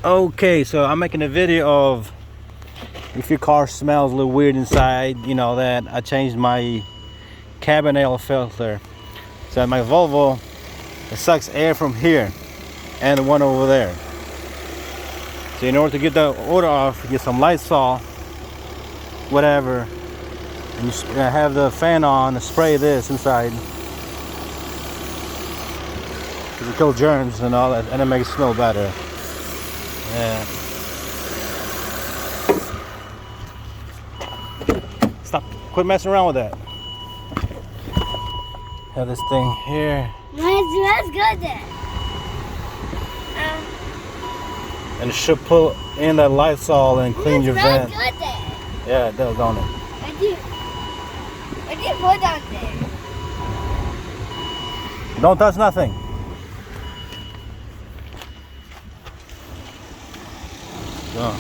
Okay, so I'm making a video of if your car smells a little weird inside, you know that I changed my cabin air filter. So my Volvo, it sucks air from here and the one over there. So in order to get the odor off, get some Lysol, whatever, and you have the fan on and spray this inside. Because it kills germs and all that, and it makes it smell better. Yeah. Stop. Quit messing around with that. Have this thing here. Let's go there. And it should pull in that Lysol and clean your vent. Good there. Yeah, it does, don't it? I did put on there. Don't touch nothing. Go. Me.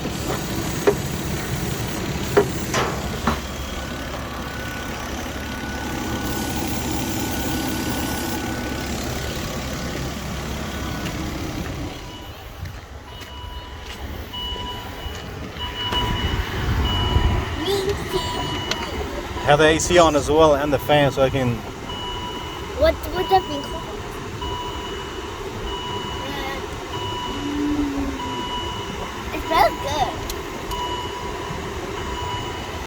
Have the AC on as well and the fan so I can. What's that thing called?